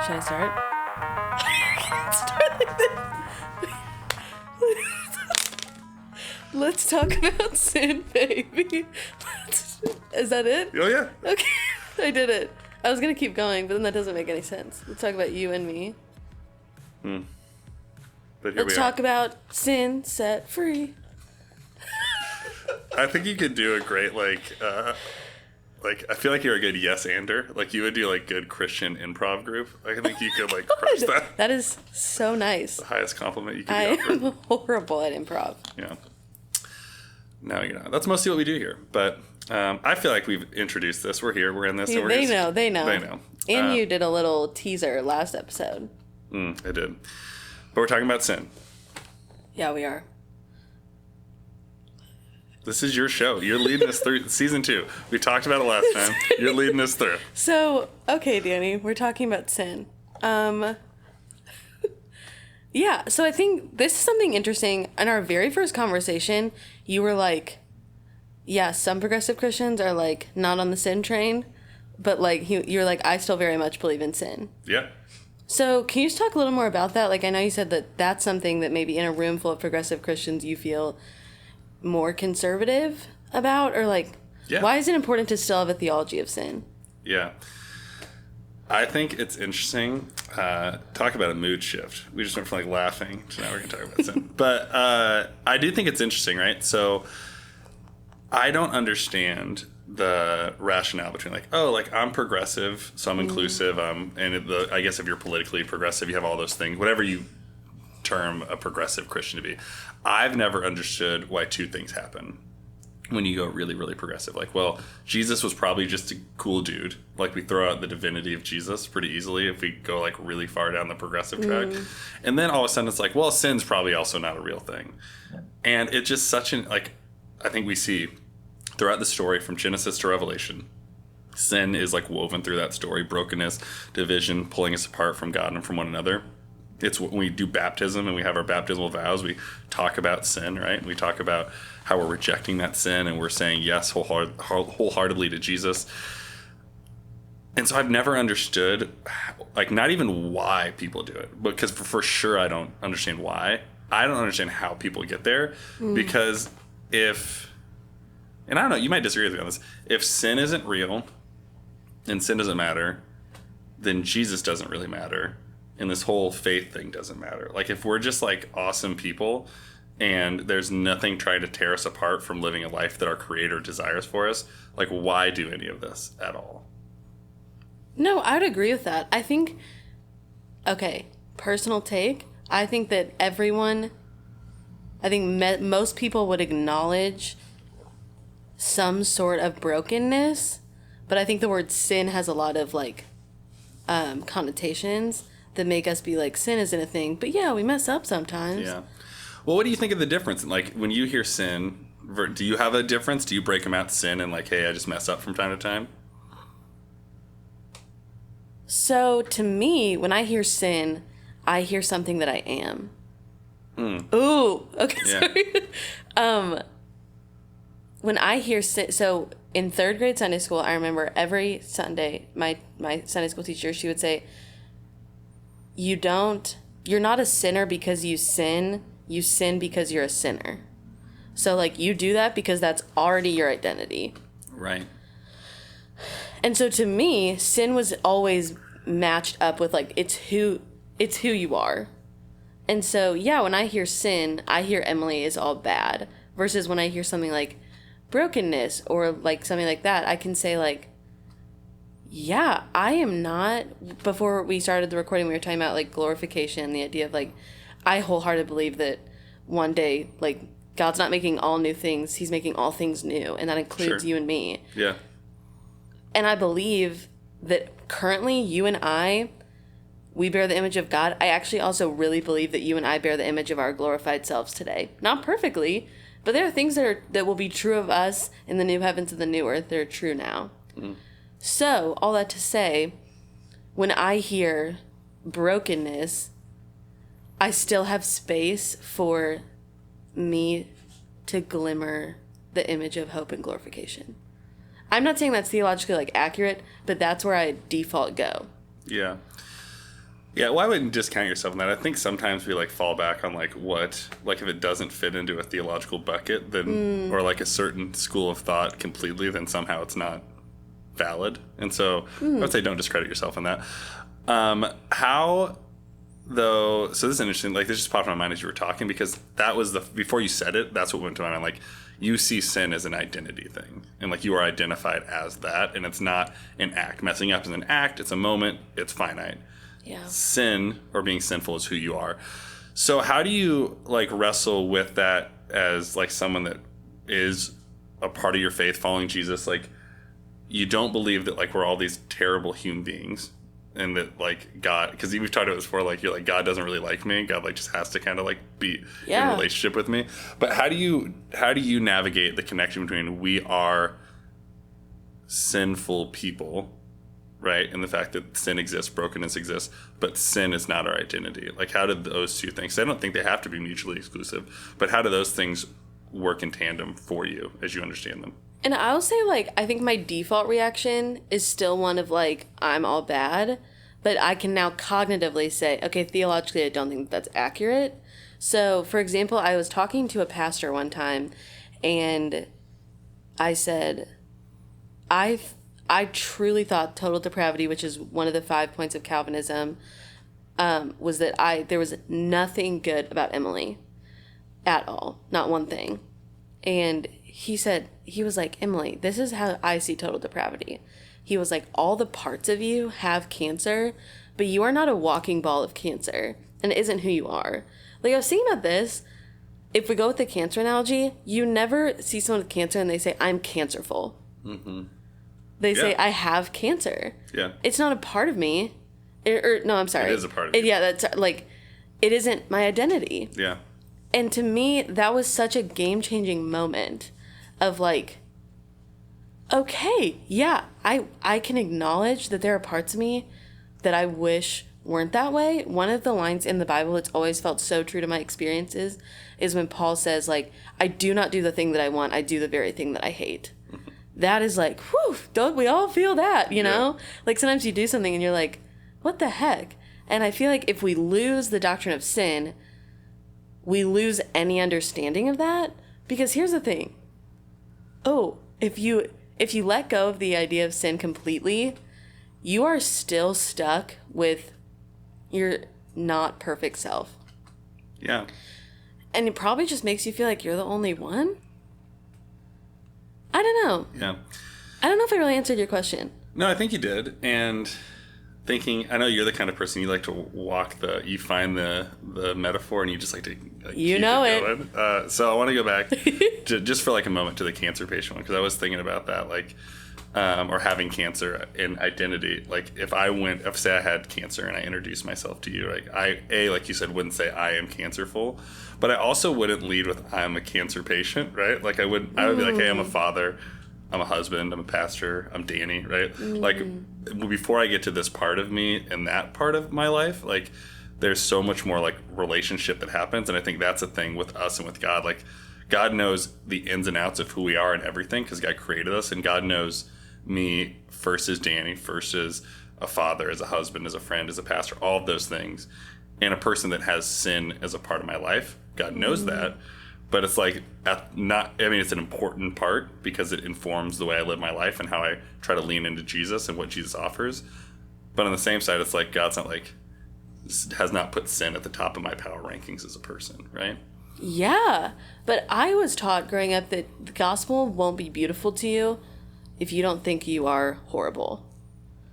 Should I start? Start like this. Let's talk about sin, baby. Is that it? Oh, yeah. Okay, I did it. I was going to keep going, but then that doesn't make any sense. Let's talk about you and me. But here Let's talk about sin set free. I think you could do a great, I feel like you're a good yes-ander. Like, you would do, good Christian improv group. I think you could, crush that. That is so nice. The highest compliment you could I be offered. am horrible at improv. Yeah. No, you're not. That's mostly what we do here. But I feel like we've introduced this. We're here. We're in this. Yeah, and they know. They know. And you did a little teaser last episode. I did. But we're talking about sin. Yeah, we are. This is your show. You're leading us through season 2. We talked about it last time. You're leading us through. So, okay, Danny, we're talking about sin. Yeah, so I think this is something interesting. In our very first conversation, you were like, yeah, some progressive Christians are not on the sin train, but you're like, I still very much believe in sin. Yeah. So can you just talk a little more about that? I know you said that that's something that maybe in a room full of progressive Christians you feel more conservative about, or why is it important to still have a theology of sin? Yeah. I think it's interesting. Talk about a mood shift. We just went from laughing to now we're going to talk about sin. But I do think it's interesting, right? So I don't understand the rationale between I'm progressive, so I'm inclusive. I guess if you're politically progressive, you have all those things, whatever you term a progressive Christian to be. I've never understood why two things happen when you go really, really progressive. Jesus was probably just a cool dude. We throw out the divinity of Jesus pretty easily if we go really far down the progressive track. And then all of a sudden it's sin's probably also not a real thing. And it's just such an, I think we see throughout the story from Genesis to Revelation, sin is woven through that story. Brokenness, division, pulling us apart from God and from one another. It's when we do baptism and we have our baptismal vows, we talk about sin, right? We talk about how we're rejecting that sin and we're saying yes wholeheartedly to Jesus. And so I've never understood, not even why people do it, because for sure I don't understand why. I don't understand how people get there, because and I don't know, you might disagree with me on this, if sin isn't real and sin doesn't matter, then Jesus doesn't really matter. And this whole faith thing doesn't matter. If we're just awesome people and there's nothing trying to tear us apart from living a life that our Creator desires for us, why do any of this at all? No, I would agree with that. I think, personal take, I think that most people would acknowledge some sort of brokenness, but I think the word sin has a lot of connotations that make us be sin isn't a thing, but yeah, we mess up sometimes. Yeah. Well, what do you think of the difference? When you hear sin, do you have a difference? Do you break them out to sin and hey, I just mess up from time to time? So to me, when I hear sin, I hear something that I am. Ooh, okay, sorry. When I hear sin, so in 3rd grade Sunday school, I remember every Sunday, my Sunday school teacher, she would say, you're not a sinner because you sin because you're a sinner. So you do that because that's already your identity. Right. And so to me, sin was always matched up with it's who you are. And so, yeah, when I hear sin, I hear Emily is all bad, versus when I hear something like brokenness or something like that, I can say yeah, I am not. Before we started the recording, we were talking about glorification, the idea of I wholeheartedly believe that one day God's not making all new things, he's making all things new, and that includes you and me. Yeah. And I believe that currently you and I, we bear the image of God. I actually also really believe that you and I bear the image of our glorified selves today. Not perfectly, but there are things that will be true of us in the new heavens and the new earth that are true now. So, all that to say, when I hear brokenness, I still have space for me to glimmer the image of hope and glorification. I'm not saying that's theologically accurate, but that's where I default go. Yeah. Yeah, well, I wouldn't discount yourself on that. I think sometimes we like fall back on like what, like if it doesn't fit into a theological bucket, then or like a certain school of thought completely, then somehow it's not valid. And so I would say don't discredit yourself on that. How though? So this is interesting. Like this just popped in my mind as you were talking because that was before you said it. That's what went to my mind. Like you see sin as an identity thing, and like you are identified as that, and it's not an act. Messing up is an act. It's a moment. It's finite. Yeah. Sin or being sinful is who you are. So how do you like wrestle with that as like someone that is a part of your faith following Jesus? Like you don't believe that like we're all these terrible human beings and that like God, because we've talked about this before, like you're like God doesn't really like me. God like just has to kind of like be in a relationship with me. But how do you navigate the connection between we are sinful people, right? And the fact that sin exists, brokenness exists, but sin is not our identity. Like how did those two things, I don't think they have to be mutually exclusive, but how do those things work in tandem for you as you understand them? And I'll say, like, I think my default reaction is still one of, like, I'm all bad. But I can now cognitively say, okay, theologically, I don't think that's accurate. So, for example, I was talking to a pastor one time, and I said, I truly thought total depravity, which is one of the 5 points of Calvinism, was that there was nothing good about Emily at all. Not one thing. And he was like, Emily, this is how I see total depravity. He was like, all the parts of you have cancer, but you are not a walking ball of cancer, and it isn't who you are. Like, I was thinking about this. If we go with the cancer analogy, you never see someone with cancer and they say, I'm cancerful. Mm-hmm. They say, I have cancer. Yeah. It's not a part of me. No, I'm sorry. It is a part of you. Yeah, that's like, it isn't my identity. Yeah. And to me, that was such a game-changing moment of like, okay, yeah, I can acknowledge that there are parts of me that I wish weren't that way. One of the lines in the Bible that's always felt so true to my experiences is when Paul says, like, I do not do the thing that I want, I do the very thing that I hate. That is like, whew, don't we all feel that, you know? Like, sometimes you do something and you're like, what the heck? And I feel like if we lose the doctrine of sin, we lose any understanding of that. Because here's the thing. Oh, if you let go of the idea of sin completely, you are still stuck with your not perfect self. Yeah. And it probably just makes you feel like you're the only one. I don't know. Yeah. I don't know if I really answered your question. No, I think you did. And thinking, I know you're the kind of person you like to you find the metaphor and you just like to keep it going. So I want to go back just for like a moment to the cancer patient one, because I was thinking about that, like, or having cancer in identity. Like if say I had cancer and I introduced myself to you, like like you said, wouldn't say I am cancerful, but I also wouldn't lead with I'm a cancer patient, right? Like I would be like, hey, I'm a father, I'm a husband, I'm a pastor, I'm Danny, right? Like before I get to this part of me and that part of my life, like there's so much more like relationship that happens. And I think that's a thing with us and with God. Like God knows the ins and outs of who we are and everything, because God created us, and God knows me first as Danny, first as a father, as a husband, as a friend, as a pastor, all of those things. And a person that has sin as a part of my life, God knows that. But it's like, it's an important part because it informs the way I live my life and how I try to lean into Jesus and what Jesus offers. But on the same side, it's like God's not like, has not put sin at the top of my power rankings as a person, right? Yeah. But I was taught growing up that the gospel won't be beautiful to you if you don't think you are horrible.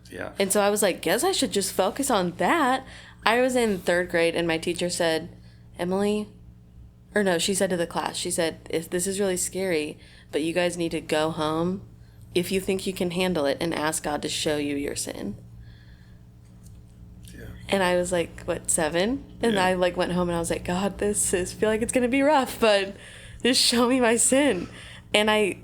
Yeah. And so I was like, guess I should just focus on that. I was in 3rd grade and my teacher said, Emily, or no, she said to the class, she said, this is really scary, but you guys need to go home if you think you can handle it and ask God to show you your sin. Yeah. And I was like, 7? And I like went home and I was like, God, feel like it's going to be rough, but just show me my sin. And I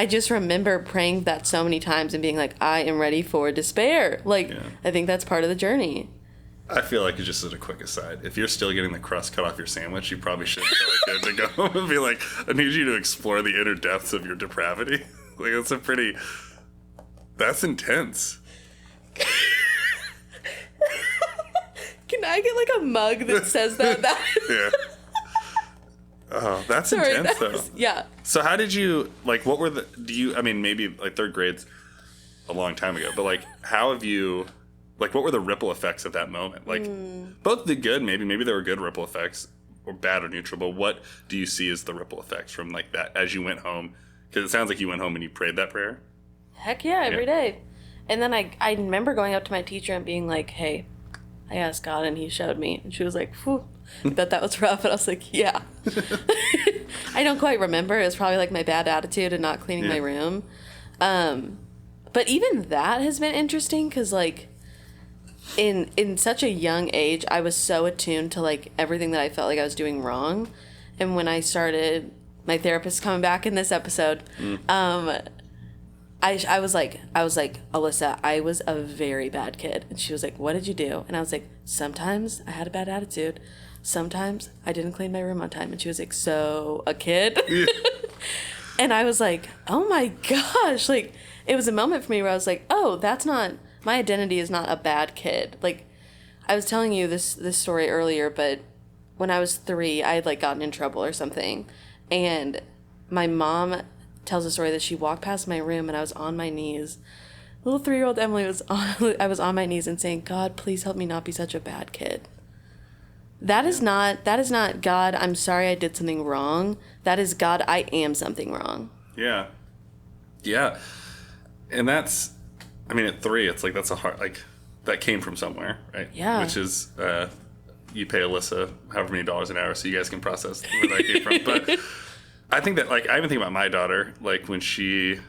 just remember praying that so many times and being like, I am ready for despair. Like, I think that's part of the journey. I feel like, just as a quick aside, if you're still getting the crust cut off your sandwich, you probably should feel like good to go home and be like, I need you to explore the inner depths of your depravity. Like, that's intense. Can I get like a mug that says that? Yeah. Oh, that's Sorry, intense that though. was- yeah. So how did you, like, what were I mean, maybe like third grade's a long time ago, but like, how have you, like, what were the ripple effects at that moment? Like, both the good, maybe there were good ripple effects, or bad or neutral, but what do you see as the ripple effects from like that as you went home? Because it sounds like you went home and you prayed that prayer. Heck yeah, every day. And then I remember going up to my teacher and being like, hey, I asked God and he showed me. And she was like, whew, I bet that was rough. And I was like, yeah. I don't quite remember. It was probably like my bad attitude and not cleaning my room. But even that has been interesting because like in such a young age, I was so attuned to like everything that I felt like I was doing wrong. And when I started, my therapist coming back in this episode, I was like, Alyssa, I was a very bad kid. And she was like, what did you do? And I was like, sometimes I had a bad attitude. Sometimes I didn't clean my room on time. And she was like, so a kid? Yeah. And I was like, oh my gosh. Like, it was a moment for me where I was like, oh, that's not, my identity is not a bad kid. Like, I was telling you this story earlier, but when I was 3, I had like gotten in trouble or something. And my mom tells a story that she walked past my room and I was on my knees. Little 3-year-old Emily I was on my knees and saying, God, please help me not be such a bad kid. That is not God, I'm sorry I did something wrong. That is God, I am something wrong. Yeah. Yeah. And that's, I mean, at 3, it's like, that's a hard, like, that came from somewhere, right? Yeah. Which is, you pay Alyssa however many dollars an hour so you guys can process where that came from. But I think that, like, I even think about my daughter, like, when she's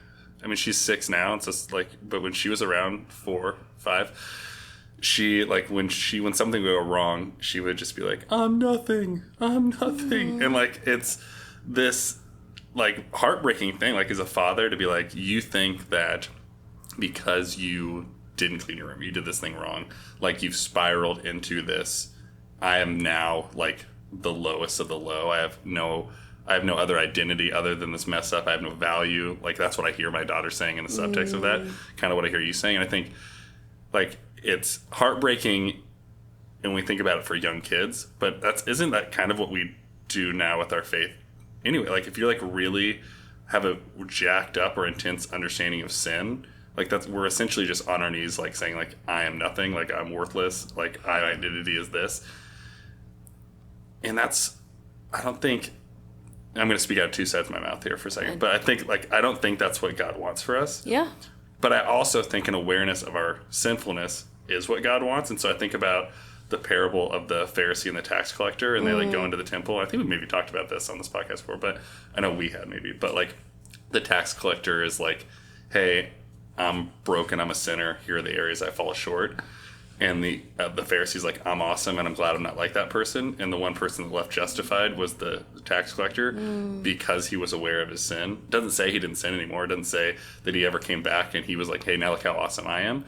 6 now, it's just like, but when she was around 4, 5, she, like, when something would go wrong, she would just be like, I'm nothing. And, like, it's this, like, heartbreaking thing, like, as a father to be like, you think that because you didn't clean your room, you did this thing wrong, like, you've spiraled into this, I am now, like, the lowest of the low. I have no other identity other than this mess up. I have no value. Like, that's what I hear my daughter saying in the subtext of that. Kind of what I hear you saying. And I think, like, it's heartbreaking and we think about it for young kids, but isn't that kind of what we do now with our faith anyway? Like, if you like really have a jacked up or intense understanding of sin, like, we're essentially just on our knees, like, saying, like, I am nothing, like, I'm worthless, like, my identity is this. And that's, I don't think, I'm going to speak out of 2 sides of my mouth here for a second, but I think, like, I don't think that's what God wants for us. Yeah. But I also think an awareness of our sinfulness is what God wants. And so I think about the parable of the Pharisee and the tax collector, and they, like, go into the temple. I think we maybe talked about this on this podcast before, but I know we had maybe. But, like, the tax collector is like, hey, I'm broken, I'm a sinner, here are the areas I fall short. And the Pharisee's like, I'm awesome, and I'm glad I'm not like that person. And the one person that left justified was the tax collector because he was aware of his sin. It doesn't say he didn't sin anymore. It doesn't say that he ever came back and he was like, hey, now look how awesome I am.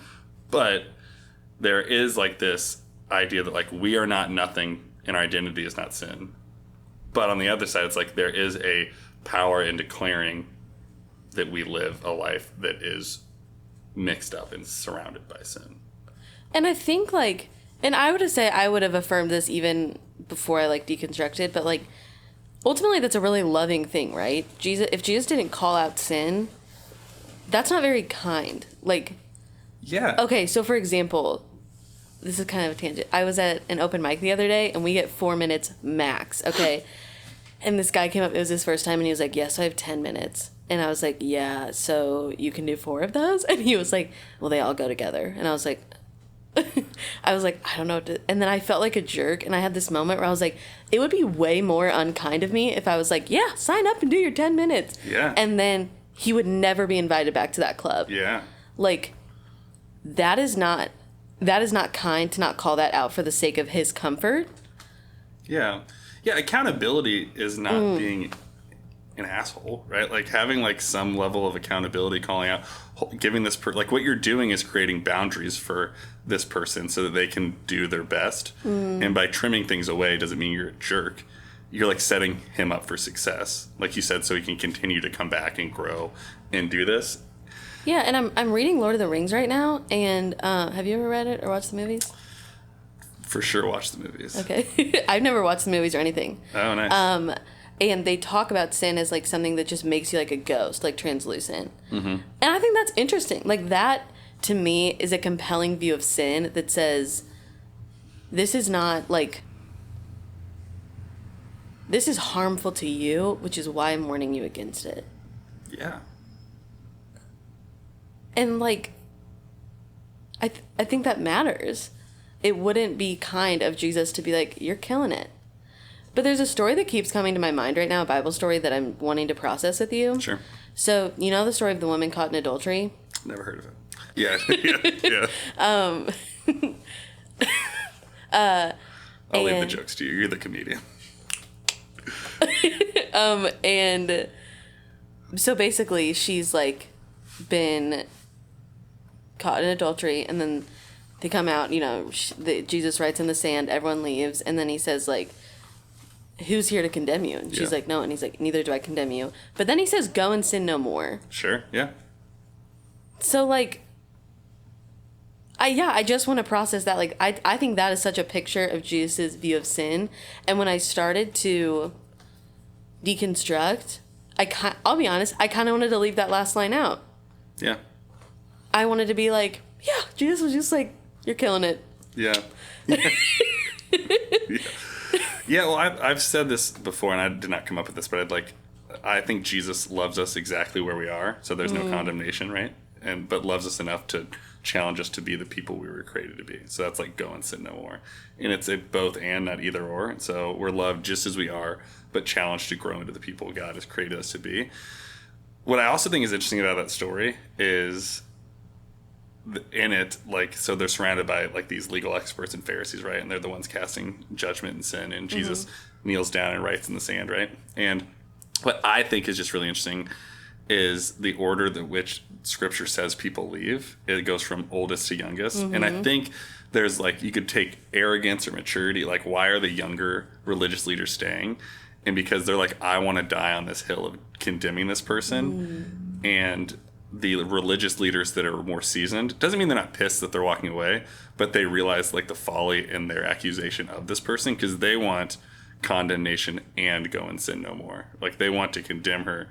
But there is, like, this idea that, like, we are not nothing and our identity is not sin. But on the other side, it's like there is a power in declaring that we live a life that is mixed up and surrounded by sin. And I think, like, and I would have affirmed this even before I, like, deconstructed, but, like, ultimately that's a really loving thing, right? If Jesus didn't call out sin, that's not very kind. Like, yeah. Okay, so for example, this is kind of a tangent. I was at an open mic the other day, and we get 4 minutes max, okay? And this guy came up, it was his first time, and he was like, yes, I have 10 minutes. And I was like, yeah, so you can do 4 of those? And he was like, well, they all go together. And I was like, I don't know what to, and then I felt like a jerk, and I had this moment where I was like, it would be way more unkind of me if I was like, yeah, sign up and do your 10 minutes. Yeah. And then he would never be invited back to that club. Yeah. Like, that is not kind to not call that out for the sake of his comfort. Yeah. Yeah, accountability is not being an asshole, right? Like, having, like, some level of accountability, calling out, giving this like, what you're doing is creating boundaries for this person so that they can do their best. And by trimming things away doesn't mean you're a jerk. You're, like, setting him up for success, like you said, so he can continue to come back and grow and do this. Yeah, and I'm reading Lord of the Rings right now, and have you ever read it or watched the movies? For sure, watch the movies. Okay. I've never watched the movies or anything. Oh, nice. And they talk about sin as like something that just makes you like a ghost, like translucent. Mm-hmm. And I think that's interesting. Like that, to me, is a compelling view of sin that says, this is not like, this is harmful to you, which is why I'm warning you against it. Yeah. And like, I think that matters. It wouldn't be kind of Jesus to be like, you're killing it. But there's a story that keeps coming to my mind right now, a Bible story that I'm wanting to process with you. Sure. So, you know the story of the woman caught in adultery? Never heard of it. Yeah. I'll leave the jokes to you. You're the comedian. And so basically she's like been caught in adultery, and then they come out, you know, Jesus writes in the sand, everyone leaves, and then he says like, who's here to condemn you? And she's like, no. And he's like, neither do I condemn you. But then he says, go and sin no more. Sure. Yeah. So like, I just want to process that. Like, I think that is such a picture of Jesus' view of sin. And when I started to deconstruct, I'll be honest, I kind of wanted to leave that last line out. Yeah. I wanted to be like, yeah, Jesus was just like, you're killing it. Yeah. Yeah, well, I've said this before, and I did not come up with this, but I think Jesus loves us exactly where we are, so there's no condemnation, right? But loves us enough to challenge us to be the people we were created to be. So that's like, go and sin no more. And it's a both and, not either or. And so we're loved just as we are, but challenged to grow into the people God has created us to be. What I also think is interesting about that story is in it, like, so they're surrounded by like these legal experts and Pharisees, right? And they're the ones casting judgment and sin, and Jesus kneels down and writes in the sand, right? And what I think is just really interesting is the order that which Scripture says people leave. It goes from oldest to youngest. And I think there's like, you could take arrogance or maturity, like, why are the younger religious leaders staying? And because they're like, I want to die on this hill of condemning this person. And the religious leaders that are more seasoned, doesn't mean they're not pissed that they're walking away, but they realize like the folly in their accusation of this person, because they want condemnation and go and sin no more. Like, they want to condemn her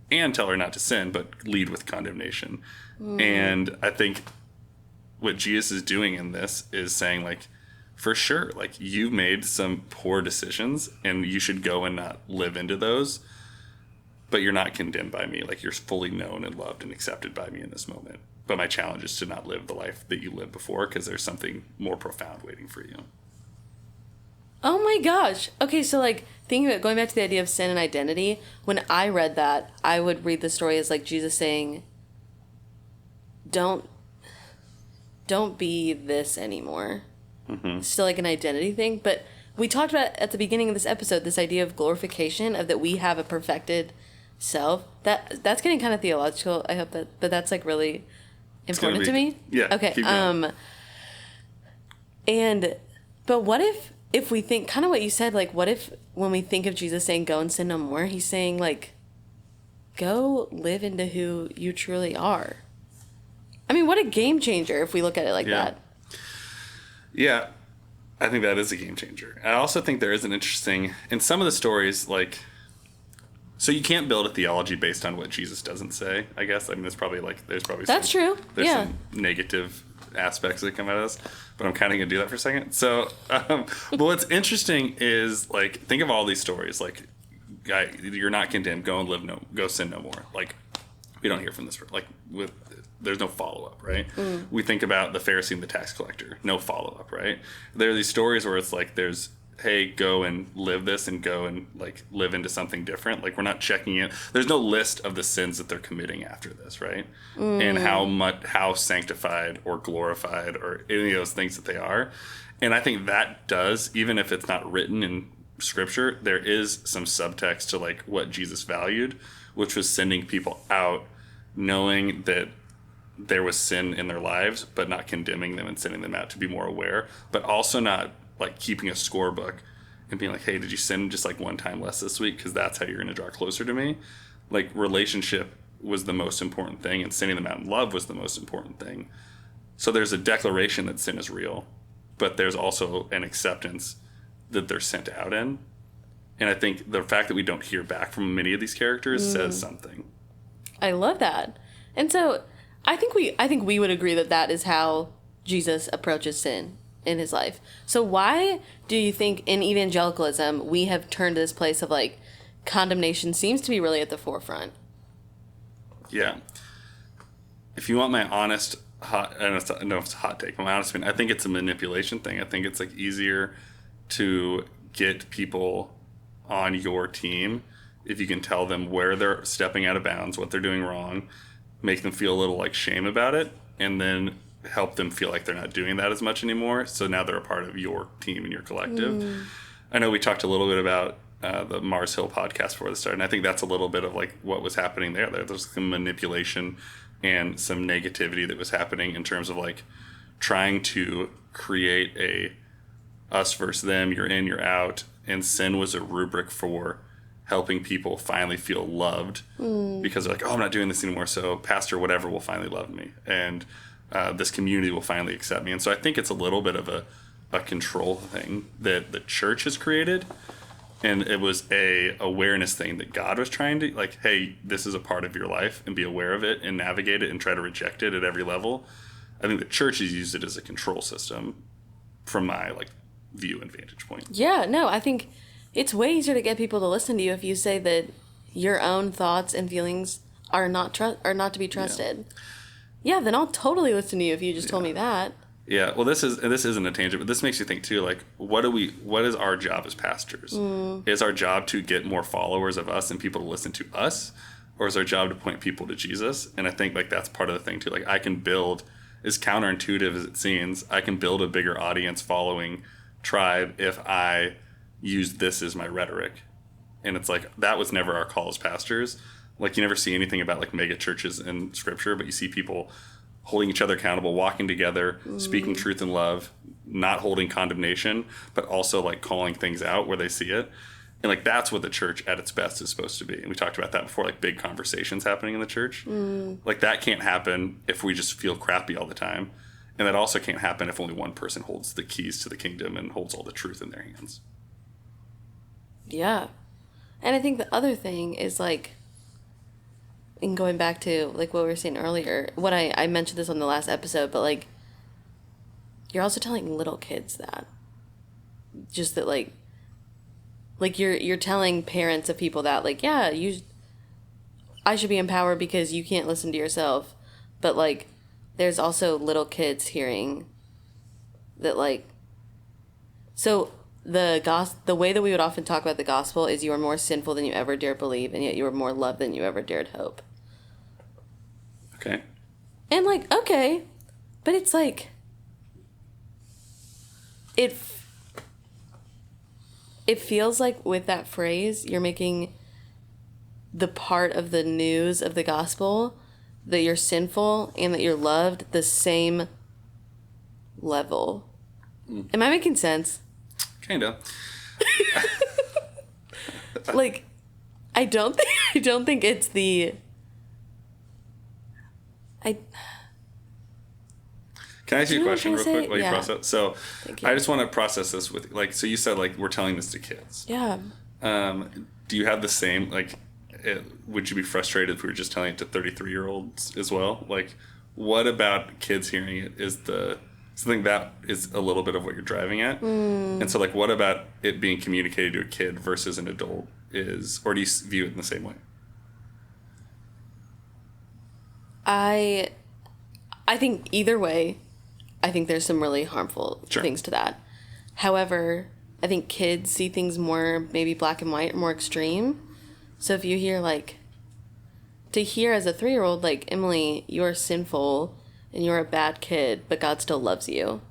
and tell her not to sin, but lead with condemnation. And I think what Jesus is doing in this is saying, like, for sure, like, you've made some poor decisions and you should go and not live into those, but you're not condemned by me. Like, you're fully known and loved and accepted by me in this moment. But my challenge is to not live the life that you lived before, because there's something more profound waiting for you. Oh my gosh. Okay, so like, thinking about going back to the idea of sin and identity, when I read that, I would read the story as like Jesus saying, don't be this anymore. It's still like an identity thing. But we talked about at the beginning of this episode, this idea of glorification, of that we have a perfected self. That's getting kind of theological. I hope that, but that's like really important to me. Yeah. Okay. But what if we think kind of what you said, like, what if when we think of Jesus saying, go and sin no more, he's saying like, go live into who you truly are. I mean, what a game changer if we look at it like that. Yeah. I think that is a game changer. I also think there is an interesting, in some of the stories, like, so you can't build a theology based on what Jesus doesn't say, I guess. I mean, there's probably that's true. There's some negative aspects that come out of this, but I'm kind of going to do that for a second. So, but what's interesting is, like, think of all these stories, like, you're not condemned, go sin no more. Like, we don't hear from this, like, there's no follow-up, right? We think about the Pharisee and the tax collector, no follow-up, right? There are these stories where it's like, there's, hey, go and live this and go and like live into something different. Like, we're not checking in. There's no list of the sins that they're committing after this, right? And how sanctified or glorified or any of those things that they are. And I think that does, even if it's not written in Scripture, there is some subtext to like what Jesus valued, which was sending people out knowing that there was sin in their lives, but not condemning them and sending them out to be more aware, but also not like keeping a scorebook and being like, hey, did you sin just like one time less this week? Because that's how you're going to draw closer to me. Like, relationship was the most important thing, and sending them out in love was the most important thing. So there's a declaration that sin is real, but there's also an acceptance that they're sent out in. And I think the fact that we don't hear back from many of these characters says something. I love that. And so I think we would agree that that is how Jesus approaches sin in his life. So why do you think in evangelicalism we have turned to this place of like condemnation seems to be really at the forefront? Yeah. If you want my honest hot, I don't know if it's a hot take, my honest opinion, I think it's a manipulation thing. I think it's like easier to get people on your team if you can tell them where they're stepping out of bounds, what they're doing wrong, make them feel a little like shame about it, and then help them feel like they're not doing that as much anymore. So now they're a part of your team and your collective. I know we talked a little bit about the Mars Hill podcast before the start, and I think that's a little bit of like what was happening there. There's some manipulation and some negativity that was happening in terms of like trying to create a us versus them, you're in, you're out, and sin was a rubric for helping people finally feel loved because they're like, oh, I'm not doing this anymore, so pastor whatever will finally love me, and this community will finally accept me. And so I think it's a little bit of a control thing that the church has created, and it was a awareness thing that God was trying to like, hey, this is a part of your life, and be aware of it and navigate it and try to reject it at every level. I think the church has used it as a control system from my like view and vantage point. Yeah, no, I think it's way easier to get people to listen to you if you say that your own thoughts and feelings are not to be trusted. Yeah, then I'll totally listen to you if you just told me that. Yeah, well, this isn't a tangent, but this makes you think too. Like, what is our job as pastors? Is our job to get more followers of us and people to listen to us, or is our job to point people to Jesus? And I think like that's part of the thing too. Like, I can build, as counterintuitive as it seems, I can build a bigger audience following tribe if I use this as my rhetoric. And it's like that was never our call as pastors. Like, you never see anything about like mega churches in scripture, but you see people holding each other accountable, walking together, speaking truth in love, not holding condemnation, but also like calling things out where they see it. And like that's what the church at its best is supposed to be. And we talked about that before, like big conversations happening in the church. Like that can't happen if we just feel crappy all the time. And that also can't happen if only one person holds the keys to the kingdom and holds all the truth in their hands. Yeah. And I think the other thing is like, and going back to like what we were saying earlier, what I mentioned this on the last episode, but like you're also telling little kids that. Just that like you're telling parents of people that like, yeah, I should be empowered because you can't listen to yourself. But like there's also little kids hearing that like, so the way that we would often talk about the gospel is you are more sinful than you ever dared believe, and yet you are more loved than you ever dared hope. Okay. And like, okay, but it's like, it feels like with that phrase, you're making the part of the news of the gospel that you're sinful and that you're loved the same level. Am I making sense? Kinda. Like, I don't think it's the. Can I ask you a question real quick while you Yeah. process? So Thank you. I just want to process this with, like, so you said, like, we're telling this to kids. Yeah. Do you have the same, like, would you be frustrated if we were just telling it to 33-year-olds as well? Like, what about kids hearing it is something that is a little bit of what you're driving at? And so, like, what about it being communicated to a kid versus an adult or do you view it in the same way? I think either way, I think there's some really harmful things to that. However, I think kids see things more maybe black and white or more extreme. So if you hear like, to hear as a 3-year-old, like, Emily, you're sinful and you're a bad kid, but God still loves you.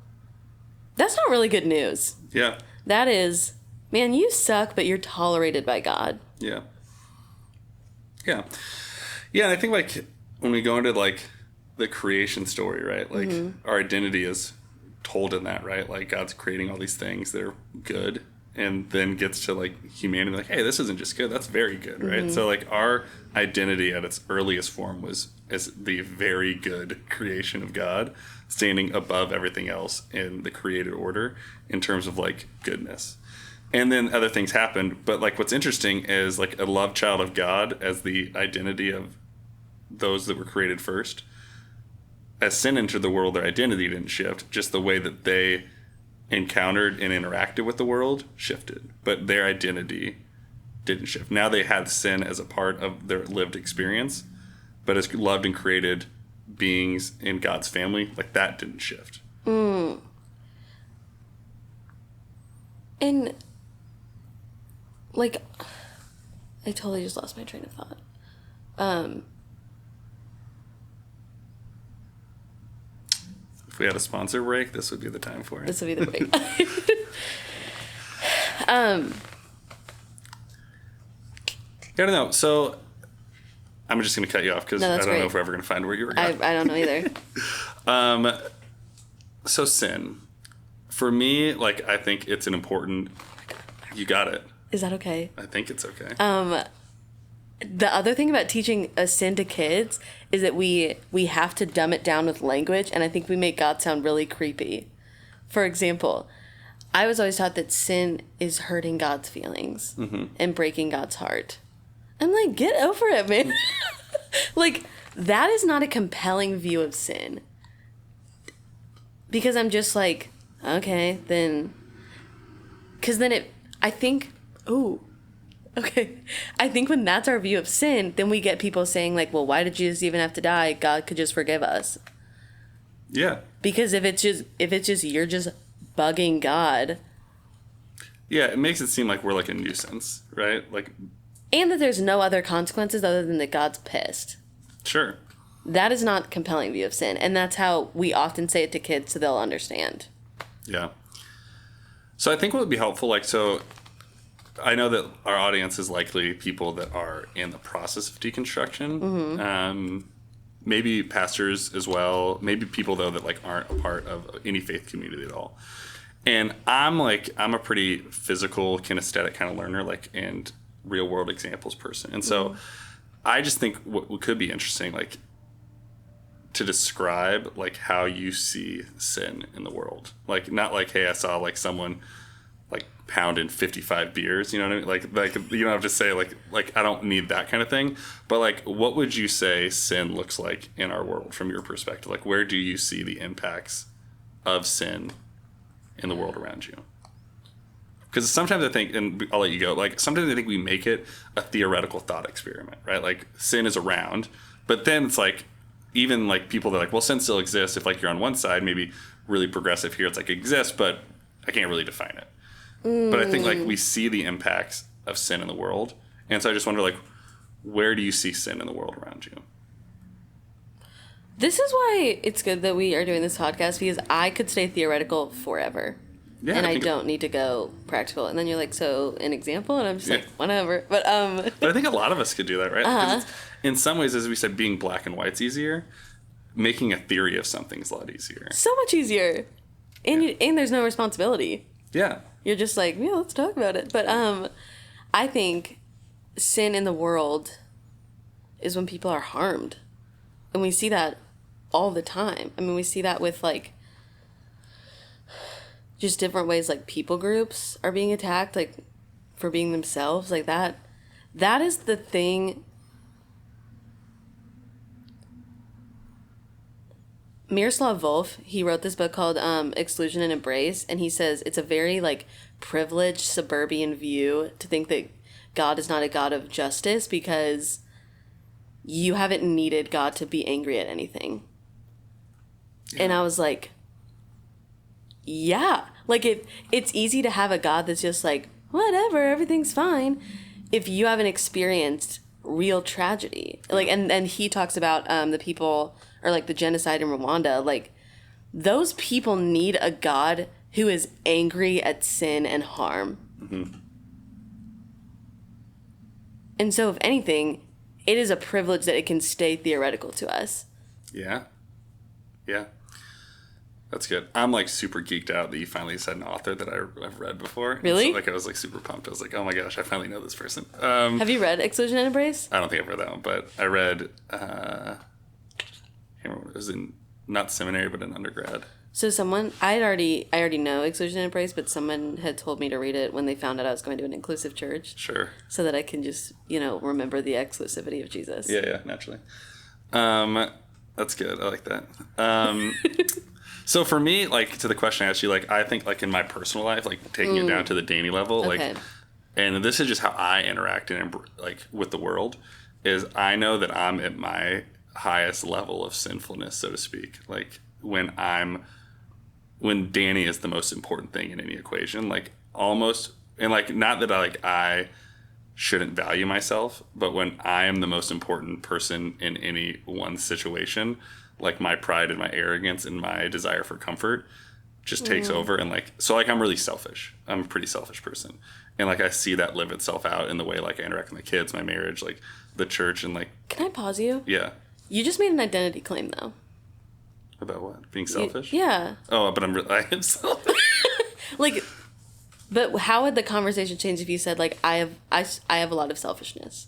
That's not really good news. Yeah. That is, man, you suck, but you're tolerated by God. Yeah. Yeah. Yeah, and I think, like, when we go into, like, the creation story, right? Like, our identity is told in that, right? Like, God's creating all these things that are good, and then gets to like humanity, like, hey, this isn't just good, that's very good, right? So like our identity at its earliest form was as the very good creation of God, standing above everything else in the created order in terms of like goodness. And then other things happened, but like what's interesting is like a loved child of God as the identity of those that were created first. As sin entered the world, their identity didn't shift, just the way that they encountered and interacted with the world shifted, but their identity didn't shift. Now they had sin as a part of their lived experience, but as loved and created beings in God's family, like that didn't shift. And like, I totally just lost my train of thought. If we had a sponsor break, this would be the time for it. This would be the break. I don't know. So I'm just going to cut you off because I don't know if we're ever going to find where you were going. I don't know either. So sin. For me, like, I think it's an important... You got it. Is that okay? I think it's okay. The other thing about teaching a sin to kids is that we have to dumb it down with language, and I think we make God sound really creepy. For example, I was always taught that sin is hurting God's feelings and breaking God's heart. I'm like, get over it, man. Like, that is not a compelling view of sin. Because I'm just like, okay, then... Because then I think when that's our view of sin, then we get people saying like, well, why did Jesus even have to die? God could just forgive us. Yeah. Because if it's just you're just bugging God. Yeah, it makes it seem like we're like a nuisance, right? Like, and that there's no other consequences other than that God's pissed. Sure. That is not a compelling view of sin, and that's how we often say it to kids so they'll understand. Yeah. So I think what would be helpful, like, so I know that our audience is likely people that are in the process of deconstruction. Maybe pastors as well. Maybe people, though, that like aren't a part of any faith community at all. And I'm a pretty physical, kinesthetic kind of learner, like, and real world examples person. And so I just think what could be interesting, like, to describe like how you see sin in the world. Like, not like, hey, I saw like someone like pounding 55 beers, you know what I mean? Like you don't have to say like I don't need that kind of thing, but like, what would you say sin looks like in our world from your perspective? Like, where do you see the impacts of sin in the world around you? Because sometimes I think, and I'll let you go, like sometimes I think we make it a theoretical thought experiment, right? Like sin is around, but then it's like, even like people that are like, well, sin still exists. If like you're on one side, maybe really progressive here, it's like it exists, but I can't really define it. But I think like we see the impacts of sin in the world. And so I just wonder, like, where do you see sin in the world around you? This is why it's good that we are doing this podcast, because I could stay theoretical forever. Yeah, and I don't need to go practical. And then you're like, so an example? And I'm just like, whatever. But I think a lot of us could do that, right? Because in some ways, as we said, being black and white's easier. Making a theory of something is a lot easier. So much easier. And and there's no responsibility. Yeah. You're just like, yeah, let's talk about it. But I think sin in the world is when people are harmed. And we see that all the time. I mean, we see that with like just different ways, like people groups are being attacked, like for being themselves, like that. That is the thing. Miroslav Volf, he wrote this book called Exclusion and Embrace, and he says it's a very like privileged suburban view to think that God is not a God of justice because you haven't needed God to be angry at anything. Yeah. And I was like, yeah, like it's easy to have a God that's just like, whatever, everything's fine, if you haven't experienced real tragedy. Like, and he talks about the people, or like the genocide in Rwanda, like those people need a God who is angry at sin and harm. Mm-hmm. And so if anything, it is a privilege that it can stay theoretical to us. Yeah. Yeah. That's good. I'm like super geeked out that you finally said an author that I've read before. Really? So, like I was like super pumped. I was like, oh my gosh, I finally know this person. Have you read Exclusion and Embrace? I don't think I've read that one, but I read. I can't remember. It was in not seminary, but in undergrad. So I already know Exclusion and Embrace, but someone had told me to read it when they found out I was going to an inclusive church. Sure. So that I can just remember the exclusivity of Jesus. Yeah, naturally. That's good. I like that. So for me, like to the question I asked you, like I think like in my personal life, like taking it down to the Danny level, Okay. like, and this is just how I interact and like with the world, is I know that I'm at my highest level of sinfulness, so to speak. Like when Danny is the most important thing in any equation, like almost, and like not that I shouldn't value myself, but when I am the most important person in any one situation, like my pride and my arrogance and my desire for comfort just takes over. And like, so like I'm really selfish. I'm a pretty selfish person. And like I see that live itself out in the way like I interact with my kids, my marriage, like the church, and like. Can I pause you? Yeah. You just made an identity claim though. About what? Being selfish? Yeah. Oh, but I am selfish. Like, but how would the conversation change if you said like I have a lot of selfishness?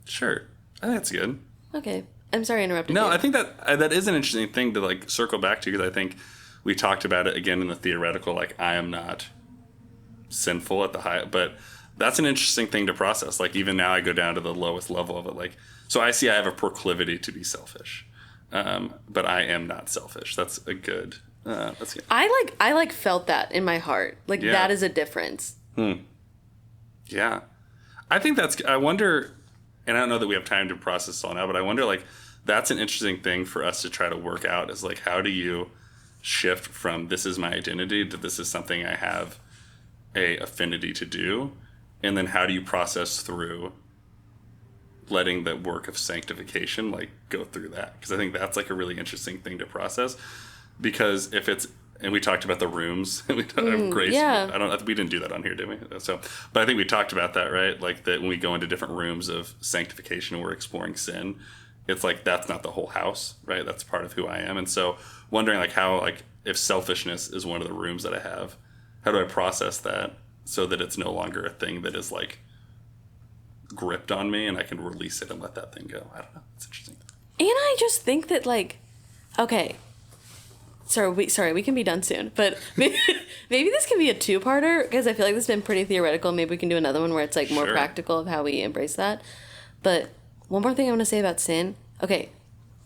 Sure. I think that's good. Okay. I'm sorry I interrupted you. No, I think that is an interesting thing to like circle back to, because I think we talked about it again in the theoretical, like I am not sinful at the high, but that's an interesting thing to process. Like even now I go down to the lowest level of it. Like, so I see I have a proclivity to be selfish, but I am not selfish. That's a good, that's good. I felt that in my heart. Like that is a difference. Yeah. I think I wonder, and I don't know that we have time to process this all now, but I wonder like, that's an interesting thing for us to try to work out, is like, how do you shift from this is my identity to this is something I have a affinity to do? And then how do you process through letting the work of sanctification like go through that? Because I think that's like a really interesting thing to process, because if it's, and we talked about the rooms and we talked about grace. Yeah. We didn't do that on here, did we? So, but I think we talked about that, right? Like that when we go into different rooms of sanctification and we're exploring sin, it's like that's not the whole house, right? That's part of who I am. And so wondering like how, like if selfishness is one of the rooms that I have, how do I process that so that it's no longer a thing that is like gripped on me and I can release it and let that thing go? I don't know. It's interesting. And I just think that like, okay, sorry, we can be done soon, but maybe this can be a two-parter, because I feel like this has been pretty theoretical. Maybe we can do another one where it's like more practical of how we embrace that. But one more thing I want to say about sin. Okay,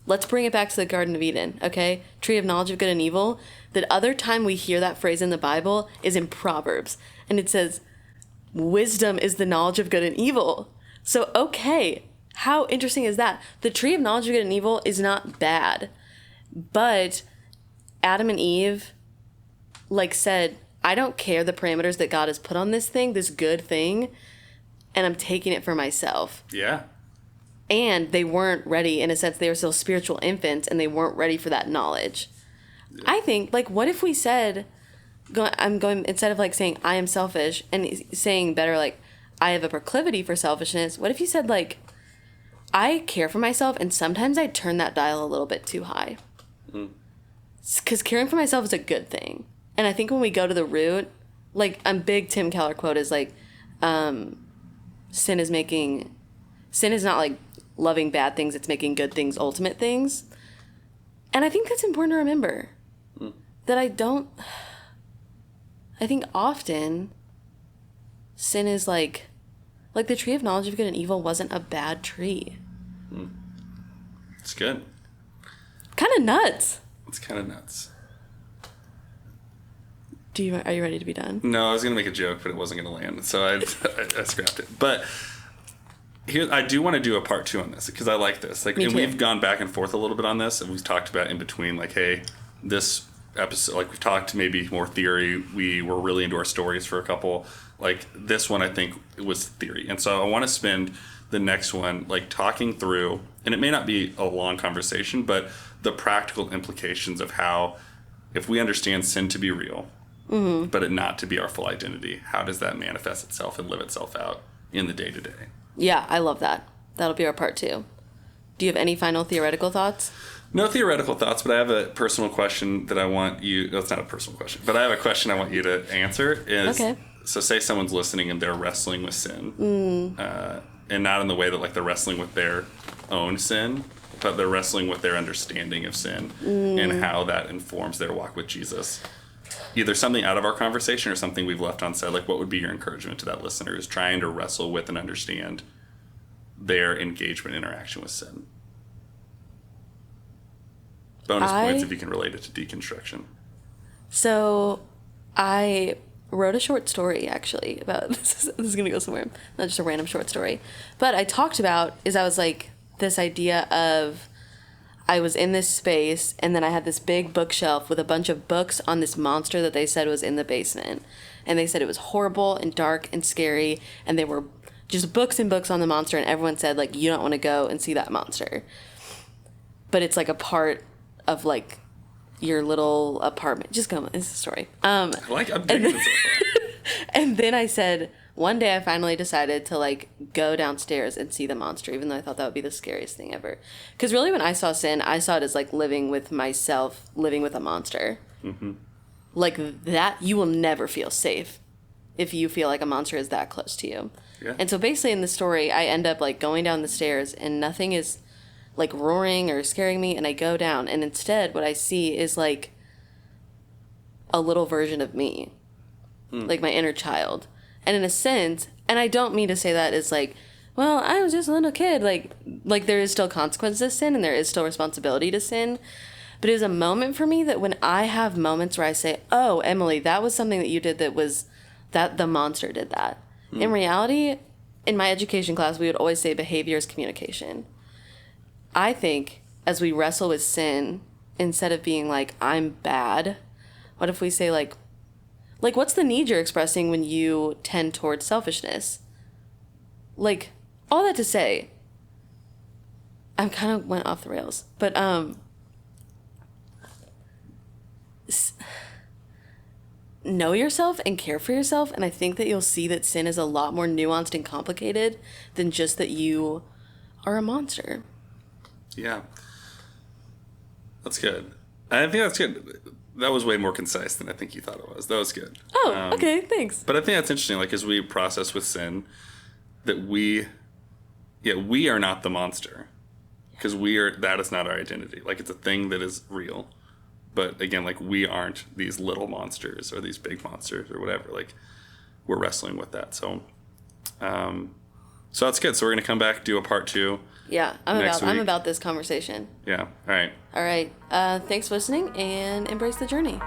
let's bring it back to the Garden of Eden, okay? Tree of knowledge of good and evil. The other time we hear that phrase in the Bible is in Proverbs. And it says, wisdom is the knowledge of good and evil. So, okay, how interesting is that? The tree of knowledge of good and evil is not bad. But Adam and Eve, like said, I don't care the parameters that God has put on this thing, this good thing, and I'm taking it for myself. Yeah. And they weren't ready. In a sense, they were still spiritual infants, and they weren't ready for that knowledge. Yeah. I think, like, what if we said, instead of, like, saying, I am selfish, and saying better, like, I have a proclivity for selfishness, what if you said, like, I care for myself, and sometimes I turn that dial a little bit too high. Because caring for myself is a good thing. And I think when we go to the root, like, a big Tim Keller quote is, like, sin is not, like, loving bad things, it's making good things ultimate things. And I think that's important to remember. That I think often sin is like the tree of knowledge of good and evil wasn't a bad tree. It's good. Kind of nuts. It's kind of nuts. Are you ready to be done? No, I was going to make a joke, but it wasn't going to land. So I scrapped it. But here, I do want to do a part 2 on this, because I like this. Like, and we've gone back and forth a little bit on this, and we've talked about in between, like, hey, this episode, like, we've talked maybe more theory. We were really into our stories for a couple. Like, this one, I think, was theory. And so I want to spend the next one, like, talking through, and it may not be a long conversation, but the practical implications of how, if we understand sin to be real, but it not to be our full identity, how does that manifest itself and live itself out in the day-to-day? Yeah, I love that. That'll be our part 2. Do you have any final theoretical thoughts? No theoretical thoughts, but I have a personal question that I want you... That's not a personal question, but I have a question I want you to answer. Okay. So say someone's listening and they're wrestling with sin. And not in the way that like they're wrestling with their own sin, but they're wrestling with their understanding of sin and how that informs their walk with Jesus. Either something out of our conversation or something we've left unsaid. Like, what would be your encouragement to that listener who's trying to wrestle with and understand their engagement, interaction with sin? Bonus points if you can relate it to deconstruction. So, I wrote a short story, actually, about... This is going to go somewhere. Not just a random short story. But I talked about, I was like, this idea of... I was in this space, and then I had this big bookshelf with a bunch of books on this monster that they said was in the basement. And they said it was horrible and dark and scary, and they were just books and books on the monster, and everyone said, like, you don't want to go and see that monster. But it's, like, a part of, like, your little apartment. Just go, it's a story. I'm digging it so far. And then I said... One day I finally decided to, like, go downstairs and see the monster, even though I thought that would be the scariest thing ever. Because really when I saw sin, I saw it as, like, living with myself, living with a monster. Mm-hmm. Like, that, you will never feel safe if you feel like a monster is that close to you. Yeah. And so basically in the story, I end up, like, going down the stairs, and nothing is, like, roaring or scaring me, and I go down, and instead what I see is, like, a little version of me. Like, my inner child. And in a sense, and I don't mean to say that as like, well, I was just a little kid. Like there is still consequences to sin and there is still responsibility to sin. But it was a moment for me that when I have moments where I say, oh, Emily, that was something that you did that the monster did that. In reality, in my education class, we would always say behavior is communication. I think as we wrestle with sin, instead of being like, I'm bad, what if we say like, what's the need you're expressing when you tend towards selfishness? Like, all that to say, I kind of went off the rails, but know yourself and care for yourself, and I think that you'll see that sin is a lot more nuanced and complicated than just that you are a monster. Yeah. That's good. I think that's good. That was way more concise than I think you thought it was. That was good. Oh, okay, thanks. But I think that's interesting, like, as we process with sin, that we are not the monster. Because that is not our identity. Like, it's a thing that is real. But, again, like, we aren't these little monsters or these big monsters or whatever. Like, we're wrestling with that. So that's good. So we're going to come back, do a part 2. Yeah, I'm about this conversation. Yeah, all right. All right. Thanks for listening, and embrace the journey.